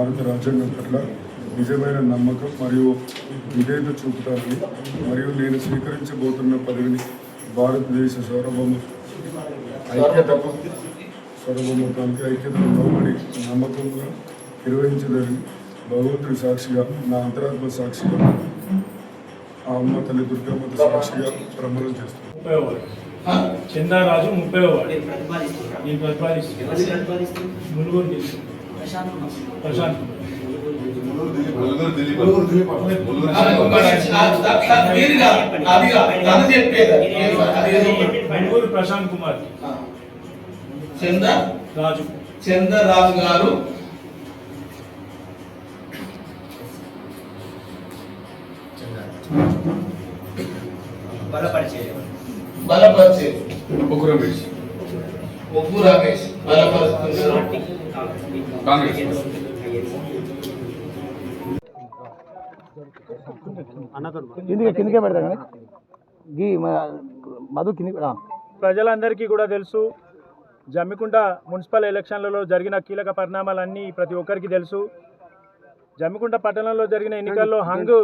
భారత రాజ్యాంగం పట్ల నిజమైన నమ్మకం మరియు విధేయత చూపుతానని మరియు నేను స్వీకరించబోతున్న పదవిని భారతదేశ సార్వభౌమత్వానికి ఐక్యతను లోబడి నమ్మకంగా నిర్వహించదని భగవంతుడి సాక్షిగా నా అంతరాత్మ సాక్షిగా ఆ అమ్మ తల్లి దుర్గమ్మత సాక్షిగా ప్రమాణం చేస్తున్నాను. చందారాజు 30వ వార్డు. నేను ములుగురు ప్రశాంత్ ములుగురు ప్రశాంత్ కుమార్ చంద్రరాజు గారు బలపరిచే ఒగ్గు రమేష్ బలపరుస్తున్నారు. కిందకే పెడతా మధు కింద. ప్రజలందరికీ కూడా తెలుసు, జమ్మికుంట మున్సిపల్ ఎలక్షన్లలో జరిగిన కీలక పరిణామాలన్నీ ప్రతి ఒక్కరికి తెలుసు. జమ్మికుంట పట్టణంలో జరిగిన ఎన్నికల్లో హంగు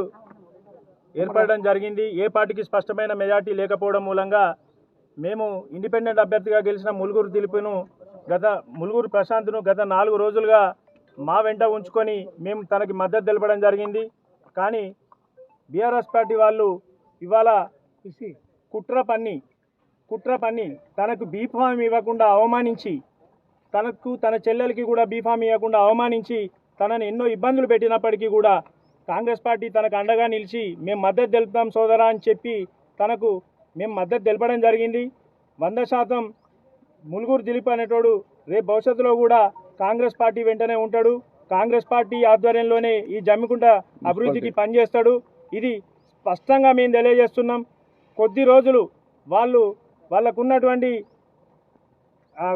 ఏర్పడడం జరిగింది. ఏ పార్టీకి స్పష్టమైన మెజార్టీ లేకపోవడం మూలంగా మేము ఇండిపెండెంట్ అభ్యర్థిగా గెలిచిన ములుగురు ప్రశాంత్ను గత 4 రోజులుగా మా వెంట ఉంచుకొని మేము తనకి మద్దతు తెలపడం జరిగింది. కానీ బీఆర్ఎస్ పార్టీ వాళ్ళు ఇవాళ కుట్ర పన్ని తనకు బీఫామ్ ఇవ్వకుండా అవమానించి, తన చెల్లెలకి కూడా బీఫామ్ ఇవ్వకుండా అవమానించి తనని ఎన్నో ఇబ్బందులు పెట్టినప్పటికీ కూడా కాంగ్రెస్ పార్టీ తనకు అండగా నిలిచి మేము మద్దతు తెలుపుతాం సోదరా అని చెప్పి తనకు మేము మద్దతు తెలపడం జరిగింది. 100% ములుగురు దిలీప్ అనేటోడు రేపు భవిష్యత్తులో కూడా కాంగ్రెస్ పార్టీ వెంటనే ఉంటాడు. కాంగ్రెస్ పార్టీ ఆధ్వర్యంలోనే ఈ జమ్మికుంట అభివృద్ధికి పనిచేస్తాడు. ఇది స్పష్టంగా మేము తెలియజేస్తున్నాం. కొద్ది రోజులు వాళ్ళకున్నటువంటి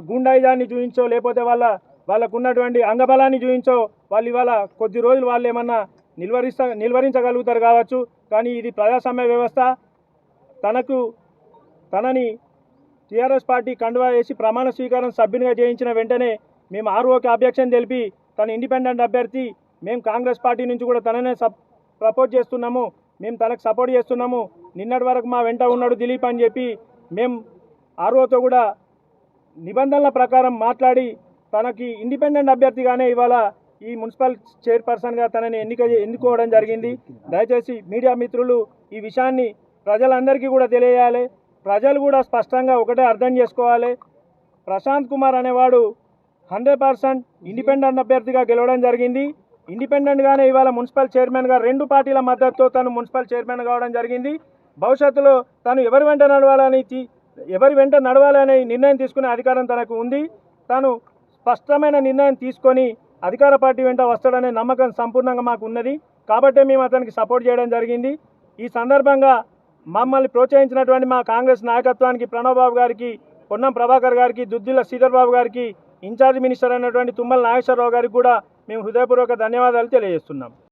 గుండాయిజాన్ని చూపించో, లేకపోతే వాళ్ళకున్నటువంటి అంగబలాన్ని చూపించో వాళ్ళు ఇవాళ కొద్ది రోజులు వాళ్ళు ఏమన్నా నిలువరించగలుగుతారు కావచ్చు. కానీ ఇది ప్రజాస్వామ్య వ్యవస్థ. తనని టీఆర్ఎస్ పార్టీ కండువా వేసి ప్రమాణ స్వీకారం సభ్యునిగా చేయించిన వెంటనే మేము ఆర్ఓకి అబ్జెక్షన్ తెలిపి తన ఇండిపెండెంట్ అభ్యర్థి, మేము కాంగ్రెస్ పార్టీ నుంచి కూడా తననే ప్రపోజ్ చేస్తున్నాము, మేము తనకు సపోర్ట్ చేస్తున్నాము, నిన్నటి వరకు మా వెంట ఉన్నాడు దిలీప్ అని చెప్పి మేము ఆర్ఓతో కూడా నిబంధనల ప్రకారం మాట్లాడి తనకి ఇండిపెండెంట్ అభ్యర్థిగానే ఇవాళ ఈ మున్సిపల్ చైర్పర్సన్గా తనని ఎన్నుకోవడం జరిగింది. దయచేసి మీడియా మిత్రులు ఈ విషయాన్ని ప్రజలందరికీ కూడా తెలియజేయాలి. ప్రజలు కూడా స్పష్టంగా ఒకటే అర్థం చేసుకోవాలి. ప్రశాంత్ కుమార్ అనేవాడు 100% ఇండిపెండెంట్ అభ్యర్థిగా గెలవడం జరిగింది. ఇండిపెండెంట్గానే ఇవాళ మున్సిపల్ చైర్మన్గా 2 పార్టీల మద్దతుతో తను మున్సిపల్ చైర్మన్ కావడం జరిగింది. భవిష్యత్తులో తను ఎవరి వెంట నడవాలనే నిర్ణయం తీసుకునే అధికారం తనకు ఉంది. తాను స్పష్టమైన నిర్ణయం తీసుకొని అధికార పార్టీ వెంట వస్తాడనే నమ్మకం సంపూర్ణంగా మాకు ఉన్నది. కాబట్టే మేము అతనికి సపోర్ట్ చేయడం జరిగింది. ఈ సందర్భంగా మమ్మల్ని ప్రోత్సహించినటువంటి మా కాంగ్రెస్ నాయకత్వానికి, ప్రణవ్ బాబు గారికి, పొన్నం ప్రభాకర్ గారికి, దుద్దిల్ల శ్రీధర్ బాబు గారికి, ఇన్ఛార్జ్ మినిస్టర్ అయినటువంటి తుమ్మల నాగేశ్వరరావు గారికి కూడా మేము హృదయపూర్వక ధన్యవాదాలు తెలియజేస్తున్నాం.